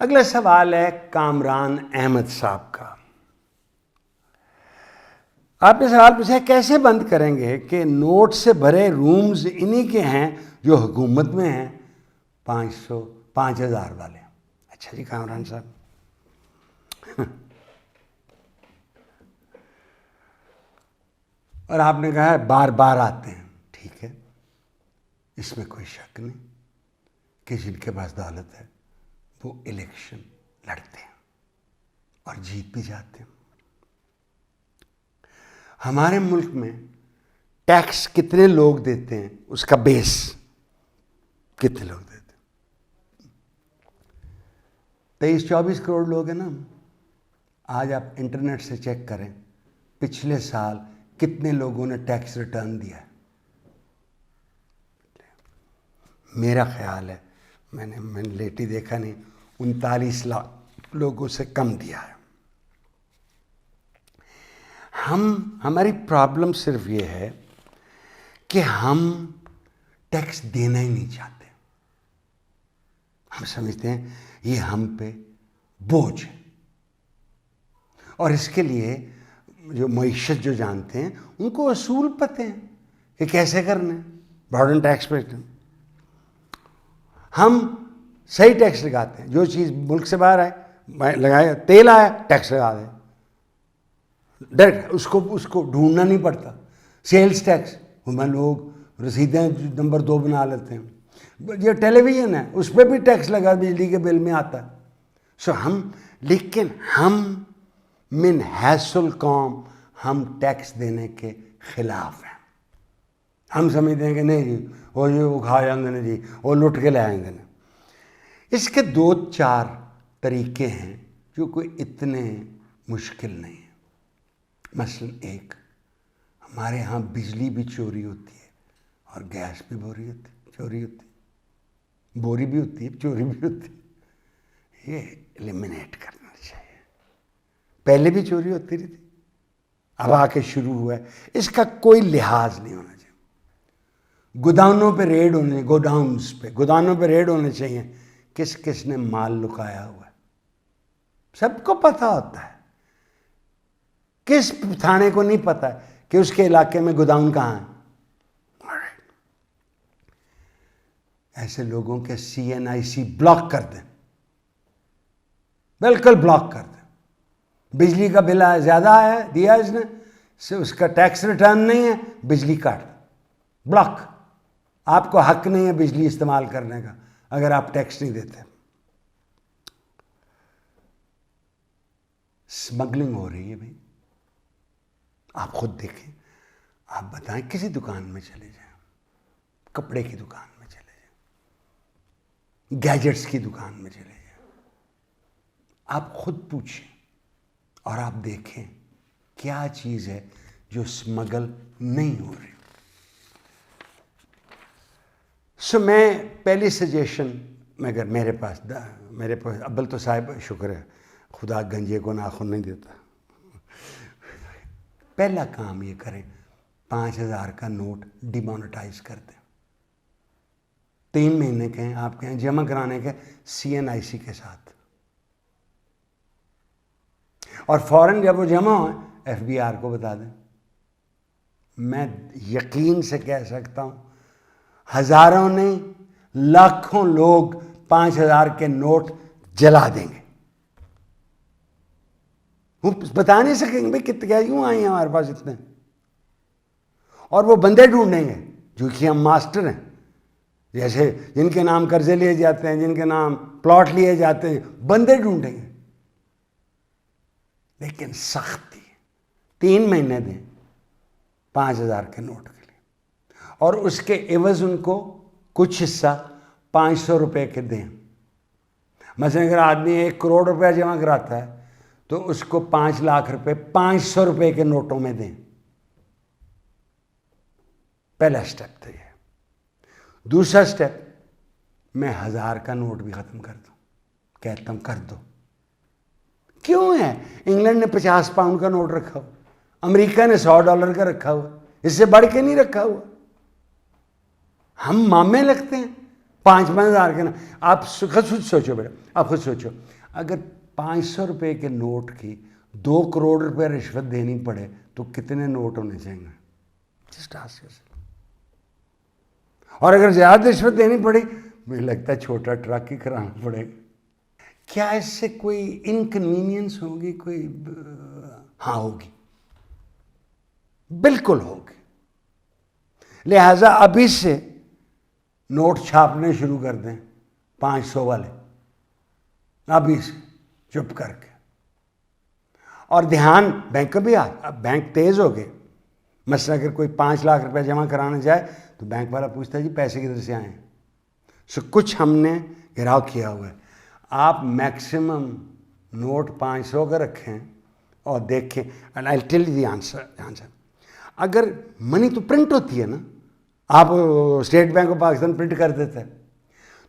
अगला सवाल है कामरान अहमद साहब का। आपने सवाल पूछा है कैसे बंद करेंगे कि नोट से भरे रूम्स इन्हीं के हैं जो हुकूमत में हैं, 5,000 वाले। अच्छा जी कामरान साहब, और आपने कहा है बार बार आते हैं। ठीक है, इसमें कोई शक नहीं कि जिनके पास दौलत है वो इलेक्शन लड़ते हैं और जीत भी जाते हैं। हमारे मुल्क में टैक्स कितने लोग देते हैं, उसका बेस कितने लोग देते हैं? 23-24 करोड़ लोग हैं ना। आज आप इंटरनेट से चेक करें पिछले साल कितने लोगों ने टैक्स रिटर्न दिया है। मेरा ख्याल है, मैंने लेटी देखा नहीं, 39 लाख लोगों से कम दिया है। हमारी प्रॉब्लम सिर्फ ये है कि हम टैक्स देना ही नहीं चाहते। हम समझते हैं ये हम पे बोझ है, और इसके लिए जो मईशत जो जानते हैं उनको असूल पते हैं कि कैसे करने। बर्डन टैक्स पे हम सही टैक्स लगाते हैं। जो चीज़ मुल्क से बाहर आए, लगाए, तेल आया टैक्स लगा दें डायरेक्ट, उसको ढूंढना नहीं पड़ता। सेल्स टैक्स, उसमें लोग रसीदें नंबर 2 बना लेते हैं। ये टेलीविज़न है उस पर भी टैक्स लगा, बिजली के बिल में आता है। लेकिन हम मिन हैसुल कौम, हम टैक्स देने के खिलाफ हैं। हम समझते हैं कि नहीं जी वो खा जाएंगे ना जी, वो लुट के लाएंगे ना। इसके 2-4 तरीके हैं जो कोई इतने मुश्किल नहीं है। मसलन एक, हमारे यहाँ बिजली भी चोरी होती है और गैस भी चोरी होती है, बोरी भी होती है, चोरी भी होती है। ये एलिमिनेट करना चाहिए। पहले भी चोरी होती रही थी, अब आके शुरू हुआ है। इसका कोई लिहाज नहीं होना चाहिए। गोदामों पे रेड होने चाहिए, किस किस ने माल लुकाया हुआ है सबको पता होता है। किस थाने को नहीं पता है कि उसके इलाके में गोदाम कहाँ है? ऐसे लोगों के CNIC ब्लॉक कर दें, बिल्कुल ब्लॉक कर दें। बिजली का बिल ज़्यादा आया दिया इसने, से उसका टैक्स रिटर्न नहीं है, बिजली काट दो, ब्लॉक। आपको हक नहीं है बिजली इस्तेमाल करने का अगर आप टैक्स नहीं देते। स्मगलिंग हो रही है भाई, आप खुद देखें। आप बताएं, किसी दुकान में चले जाएं, कपड़े की दुकान में चले जाएं, गैजेट्स की दुकान में चले जाएं, आप खुद पूछें और आप देखें क्या चीज़ है जो स्मगल नहीं हो रही। मैं पहली सजेशन, मगर मेरे पास अब्बल तो साहिब शुक्र है खुदा गंजे को नाखून नहीं देता। पहला काम ये करें, 5,000 का नोट डिमोनेटाइज कर दें। 3 महीने के आप कहें जमा कराने के CNIC के साथ, और फौरन जब वो जमा हो FBR को बता दें। मैं यकीन से कह सकता हूं हजारों नहीं लाखों लोग 5,000 के नोट जला देंगे। वो बता नहीं सकेंगे भाई कितने क्या यूं आए हैं हमारे पास इतने, और वो बंदे ढूंढेंगे जो कि हम मास्टर हैं। जैसे जिनके नाम कर्जे लिए जाते हैं, जिनके नाम प्लॉट लिए जाते हैं, बंदे ढूंढेंगे। लेकिन सख्ती, 3 महीने दें 5,000 के नोट के लिए, और उसके एवज उनको कुछ हिस्सा 500 रुपये के दें। मसलन अगर आदमी 1 करोड़ रुपया जमा कराता है तो उसको 5 लाख रुपए 500 रुपये के नोटों में दें। पहला स्टेप तो ये। दूसरा स्टेप, मैं 1,000 का नोट भी ख़त्म कर दूं, कहता हूं कर दो। क्यों है? इंग्लैंड ने 50 पाउंड का नोट रखा हुआ, अमेरिका ने $100 का रखा हुआ, इससे बढ़ के नहीं रखा हुआ। हम मामे लगते हैं 5,000 के ना, आप खुद सोचो बेटा, आप खुद सोचो, अगर 500 रुपये के नोट की 2 करोड़ रुपए रिश्वत देनी पड़े तो कितने नोट होने चाहिए? Just ask yourself. और अगर ज़्यादा रिश्वत देनी पड़ी, मुझे लगता है छोटा ट्रक ही कराना पड़ेगा। क्या इससे कोई इनकन्वीनियंस होगी? कोई हाँ होगी, बिल्कुल होगी। लिहाजा अभी से नोट छापने शुरू कर दें 500 वाले, अभी से चुप करके। और ध्यान बैंक का भी अब बैंक तेज हो गए। मसला अगर कोई 5 लाख रुपए जमा कराने जाए तो बैंक वाला पूछता है जी पैसे किधर से आए? सो कुछ हमने घिराव किया हुआ है। आप मैक्सिमम नोट 500 का रखें और देखें, and I tell you the answer. अगर मनी तो प्रिंट होती है ना, आप State Bank of Pakistan print कर देता है,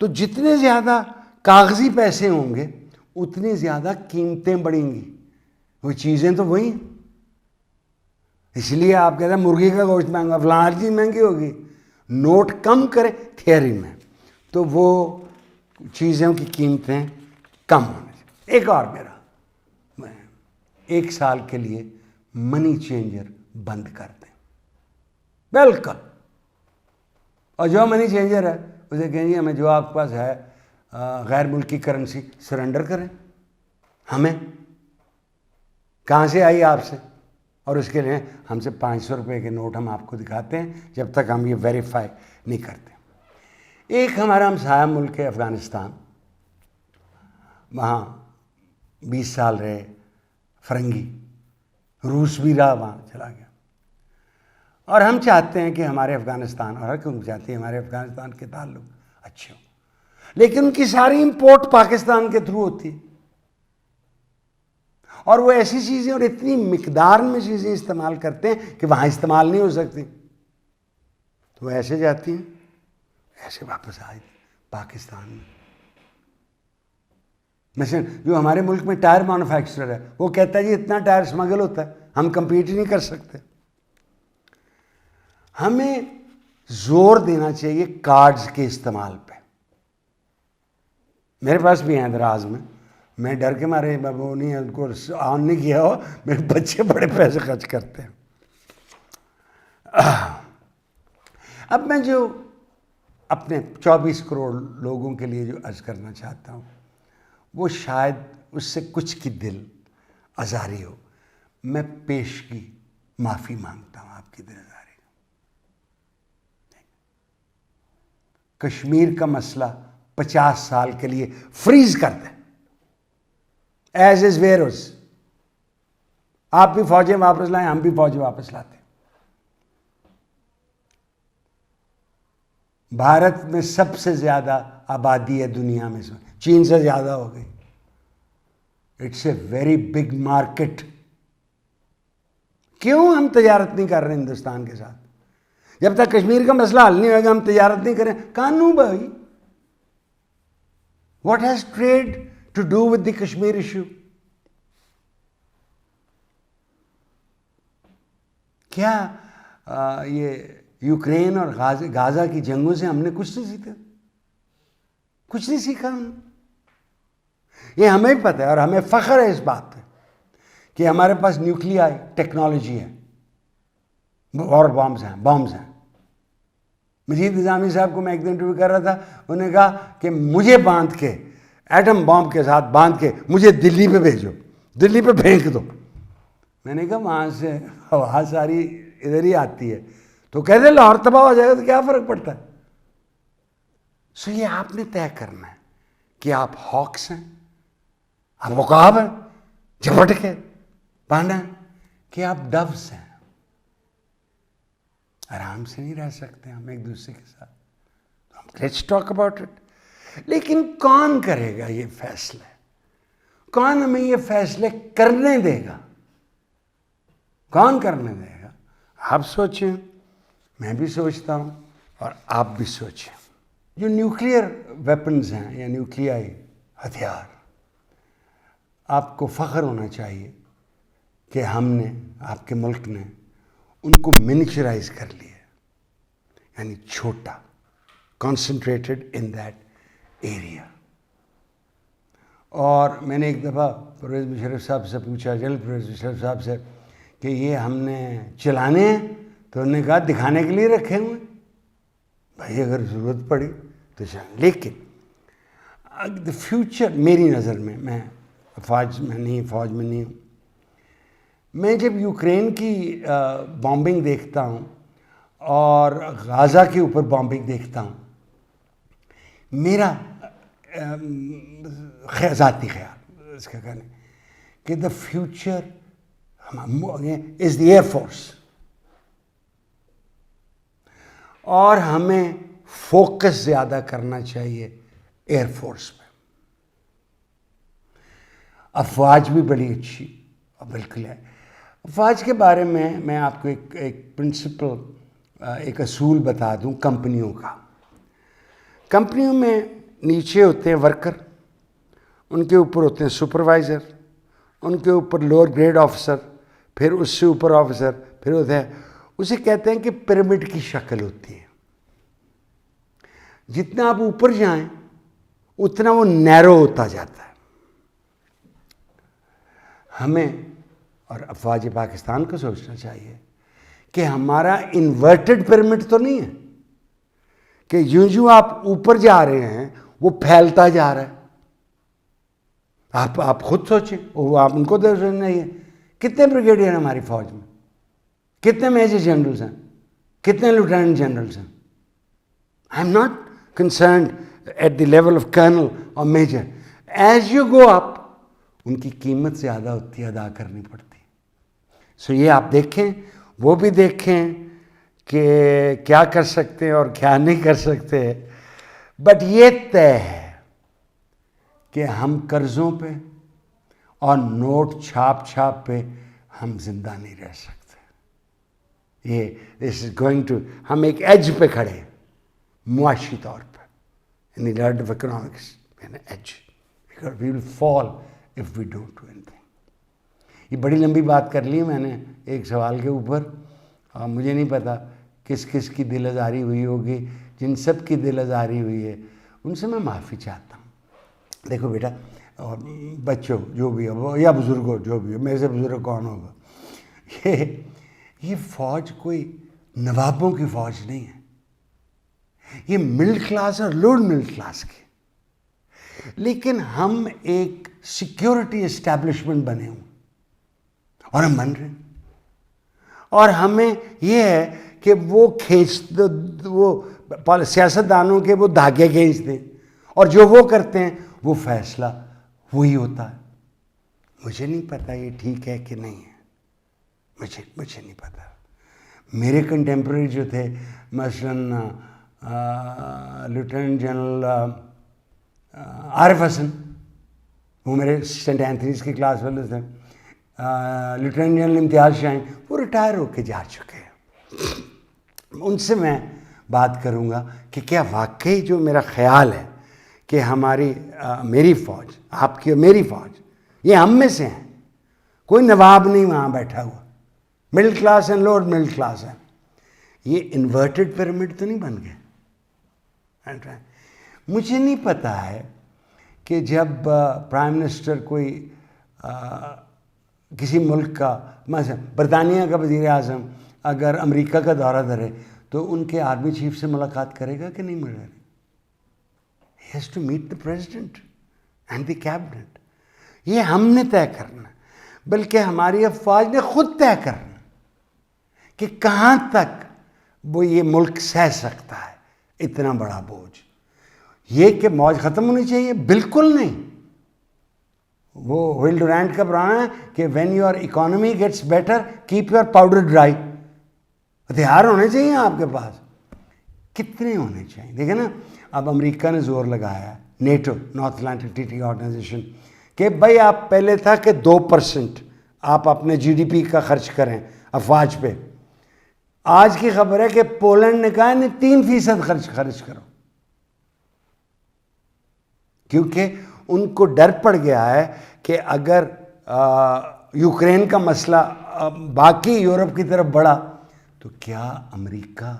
तो जितने ज़्यादा कागज़ी पैसे होंगे उतनी ज़्यादा कीमतें बढ़ेंगी। वो चीज़ें तो वही, इसलिए आप कहते हैं मुर्गी का गोश्त महंगा, फलां चीज़ महंगी होगी। नोट कम करें थियरी में तो वो चीज़ों की कीमतें कम होने चाहिए। एक और मेरा, 1 साल के लिए मनी चेंजर बंद कर दें, बिल्कुल। और जो मनी चेंजर है उसे कहेंगे हमें जो आपके पास है गैर मुल्की करेंसी सरेंडर करें। हमें कहाँ से आई आपसे? और उसके लिए हमसे 500 रुपये के नोट हम आपको दिखाते हैं जब तक हम ये वेरीफाई नहीं करते। एक हमारा हमसाया मुल्क है अफ़गानिस्तान, वहाँ 20 साल रहे, फरंगी, रूस भी रहा, वहाँ चला गया। और हम चाहते हैं कि हमारे अफ़गानिस्तान, और हर कोई चाहते हैं हमारे अफ़गानिस्तान के ताल्लुक अच्छे हों, लेकिन उनकी सारी इंपोर्ट पाकिस्तान के थ्रू होती है। और वो ऐसी चीज़ें और इतनी मिकदार में चीज़ें इस्तेमाल करते हैं कि वहाँ इस्तेमाल नहीं हो सकती, तो वो ऐसे जाती हैं, ऐसे वापस आए पाकिस्तान में। मिसल जो हमारे मुल्क में टायर मैन्युफैक्चरर है वो कहता है जी इतना टायर स्मगल होता है, हम कंपीट ही नहीं कर सकते। हमें जोर देना चाहिए कार्ड्स के इस्तेमाल पे। मेरे पास भी हैं दराज में, मैं डर के मारे वो नहीं उनको ऑन नहीं किया हो, मेरे बच्चे बड़े पैसे खर्च करते हैं। अब मैं जो अपने 24 करोड़ लोगों के लिए जो अर्ज करना चाहता हूँ वो शायद उससे कुछ की दिल आज़ारी हो। मैं पेशगी माफ़ी मांगता हूँ आपकी दिल आज़ारी। कश्मीर का मसला 50 साल के लिए फ्रीज कर दें, एज इज वेयर उस। आप भी फौजें वापस लाएं, हम भी फौजें वापस लाते। भारत में सबसे ज्यादा आबादी है दुनिया में, चीन से ज्यादा हो गई। It's a very big market. क्यों हम तजारत नहीं कर रहे हिंदुस्तान के साथ? जब तक कश्मीर का मसला हल नहीं होगा हम तजारत नहीं करें। कानून भाई, what has trade to do with the Kashmir issue? क्या ये यूक्रेन और गाजा की जंगों से हमने कुछ नहीं सीखा? कुछ नहीं सीखा हमने। ये हमें भी पता है और हमें फख्र है इस बात पे कि हमारे पास न्यूक्लियर टेक्नोलॉजी है और बॉम्ब्स हैं। मजीद निज़ामी साहब को मैं एक दिन इंटरव्यू कर रहा था, उन्होंने कहा कि मुझे बांध के एटम बॉम्ब के साथ बांध के मुझे दिल्ली पे भेजो, दिल्ली पे फेंक दो। मैंने कहा वहाँ से हवा सारी इधर ही आती है, तो कहते लाहौर तबाह हो जाएगा तो क्या फ़र्क पड़ता है? सो ये आपने तय करना है कि आप हॉक्स हैं, आप मुकाब हैं झपट के पाना, कि आप डव्स हैं। आराम से नहीं रह सकते हम एक दूसरे के साथ, तो हम लेट्स टॉक अबाउट इट। लेकिन कौन करेगा ये फैसले? कौन हमें ये फैसले करने देगा? कौन करने देगा? आप सोचें, मैं भी सोचता हूं और आप भी सोचें। जो न्यूक्लियर वेपन्स हैं या न्यूक्लियाई हथियार, आपको फ़ख्र होना चाहिए कि हमने, आपके मुल्क ने उनको मिनिचराइज कर लिया, यानी छोटा, concentrated in that area. और मैंने एक दफ़ा परवेज़ मुशर्रफ साहब से पूछा, जनरल परवेज़ मुशर्रफ साहब से, कि ये हमने चलाने हैं? तो उन्होंने कहा दिखाने के लिए रखे हुए, भाई अगर ज़रूरत पड़ी तो चलाएं। लेकिन द फ्यूचर मेरी नज़र में, मैं फौज में नहीं हूँ, मैं जब यूक्रेन की बॉम्बिंग देखता हूँ और गाज़ा के ऊपर बॉम्बिंग देखता हूँ, मेरा ज़ाती ख्याल इसका कहने कि the future is the air force, और हमें फोकस ज़्यादा करना चाहिए एयर फोर्स पे। अफवाज भी बड़ी अच्छी और बिल्कुल है। अफवाज के बारे में मैं आपको एक प्रिंसिपल, एक असूल बता दूं कंपनियों का। कंपनियों में नीचे होते हैं वर्कर, उनके ऊपर होते हैं सुपरवाइज़र, उनके ऊपर लोअर ग्रेड ऑफिसर, फिर उससे ऊपर ऑफिसर, फिर होते हैं, उसे कहते हैं कि पिरामिड की शक्ल होती है। जितना आप ऊपर जाएं उतना वो नैरो होता जाता है। हमें और अफवाज पाकिस्तान को सोचना चाहिए कि हमारा इन्वर्टेड पिरामिड तो नहीं है कि यूं यूं आप ऊपर जा रहे हैं वो फैलता जा रहा है। आप खुद सोचें, वो आप उनको देख नहीं है। कितने ब्रिगेडियर हैं हमारी फौज में, कितने मेजर जनरल्स हैं, कितने लेफ्टिनेंट जनरल्स हैं? I am not concerned at the level of colonel और major. As you go up उनकी कीमत ज़्यादा होती है, अदा करनी पड़ती है। सो ये आप देखें, वो भी देखें कि क्या कर सकते हैं और क्या नहीं कर सकते। बट ये तय है कि हम कर्ज़ों पे और नोट छाप पे हम जिंदा नहीं रह सकते। ये दिस इज गोइंग टू, हम एक एज पे खड़े हैं मुआशी तौर पर, in the world of economics, an edge, because we will fall if we don't do anything. ये बड़ी लंबी बात कर ली मैंने एक सवाल के ऊपर, और मुझे नहीं पता किस किस की दिल आज़ारी हुई होगी। जिन सब की दिल आज़ारी हुई है उनसे मैं माफ़ी चाहता हूँ। देखो बेटा और बच्चों जो भी हो या बुज़ुर्गों जो भी हो, मेरे से बुज़ुर्ग कौन होगा, ये फ़ौज कोई नवाबों की फ़ौज नहीं है, ये मिडिल क्लास और लोअर मिडिल क्लास की। लेकिन हम एक सिक्योरिटी एस्टैब्लिशमेंट बने हुए और हम बन रहे हैं, और हमें ये है कि वो सियासतदानों के वो धागे खींच दें, और जो वो करते हैं वो फैसला वही होता है। मुझे नहीं पता ये ठीक है कि नहीं है, मुझे नहीं पता। मेरे कंटेम्प्रेरी जो थे, मसलन लेफ्टिनेंट जनरल आरिफ हसन, वो मेरे सेंट एंथनीज की क्लास वाले थे। लेफ्टिनेंट जनरल इम्तियाज़ शाहीन, वो रिटायर होके जा चुके हैं। उनसे मैं बात करूँगा कि क्या वाकई जो मेरा ख्याल है कि मेरी फ़ौज, आपकी और मेरी फ़ौज, ये हम में से हैं, कोई नवाब नहीं वहाँ बैठा हुआ, middle class and lower middle class है। ये इन्वर्टेड पिरामिड तो नहीं बन गए। मुझे नहीं पता है कि जब प्राइम मिनिस्टर कोई किसी मुल्क का, मतलब बरतानिया का वज़ीर आज़म अगर अमेरिका का दौरा धरे तो उनके आर्मी चीफ से मुलाकात करेगा कि नहीं मिलेगा? He has to meet the president and the cabinet। ये हमने तय करना, बल्कि हमारी अफवाज ने खुद तय करना कि कहाँ तक वो ये मुल्क सह सकता है इतना बड़ा बोझ। ये कि मौज ख़त्म होनी चाहिए, बिल्कुल नहीं। वो विल डुरांट का पुराना है कि when your economy gets better keep your powder dry. हथियार होने चाहिए आपके पास, कितने होने चाहिए? देखिए ना, अब अमेरिका ने जोर लगाया है, NATO, North Atlantic Treaty Organization, कि भाई आप पहले था कि 2% आप अपने जीडीपी का खर्च करें अफवाज पे। आज की खबर है कि पोलैंड ने कहा नहीं, 3% खर्च करो, क्योंकि उनको डर पड़ गया है कि अगर यूक्रेन का मसला बाकी यूरोप की तरफ बढ़ा तो क्या अमेरिका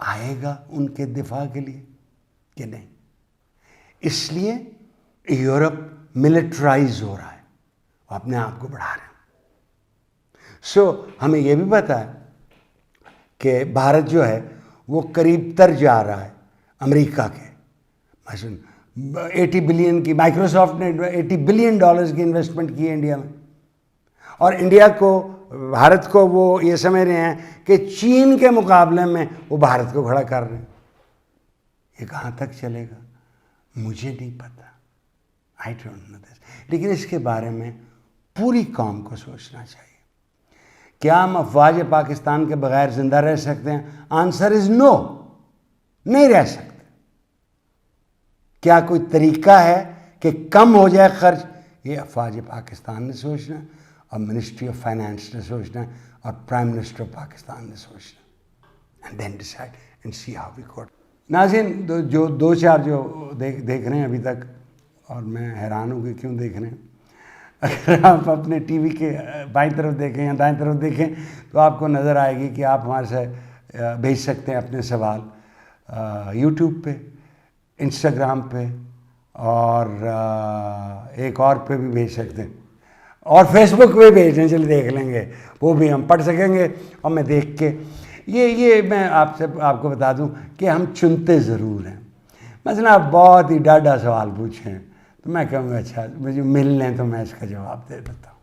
आएगा उनके दिफा के लिए? कि नहीं। इसलिए यूरोप मिलिटराइज हो रहा है, अपने आप को बढ़ा रहे हैं। हमें यह भी पता है कि भारत जो है वो करीब तर जा रहा है अमेरिका के। 80 बिलियन की, माइक्रोसॉफ्ट ने $80 बिलियन की इन्वेस्टमेंट की है इंडिया में, और इंडिया को, भारत को वो ये समझ रहे हैं कि चीन के मुकाबले में वो भारत को खड़ा कर रहे हैं। ये कहाँ तक चलेगा मुझे नहीं पता, आई डोंट नो दिस। लेकिन इसके बारे में पूरी कौम को सोचना चाहिए। क्या हम अफवाज पाकिस्तान के बगैर जिंदा रह सकते हैं? आंसर इज नो, नहीं रह सकते। क्या कोई तरीका है कि कम हो जाए खर्च? ये अफवाज पाकिस्तान ने सोचना, और मिनिस्ट्री ऑफ फाइनेंस ने सोचना, और प्राइम मिनिस्टर ऑफ पाकिस्तान ने सोचना, and then decide and see how we code. नाज़रीन, जो दो चार जो देख रहे हैं अभी तक, और मैं हैरान हूँ कि क्यों देख रहे हैं। अगर आप अपने टीवी के बाईं तरफ देखें या दाएं तरफ देखें तो आपको नज़र आएगी कि आप हमारे से भेज सकते हैं अपने सवाल यूट्यूब पे, इंस्टाग्राम पे, और एक और पे भी भेज सकते हैं, और फेसबुक पे भेजें, चलिए देख लेंगे, वो भी हम पढ़ सकेंगे। और मैं देख के ये मैं आपको बता दूं कि हम चुनते ज़रूर हैं। मसलन आप बहुत ही डाढ़ा सवाल पूछें तो मैं कहूँगा अच्छा मुझे मिल लें तो मैं इसका जवाब दे देता हूँ।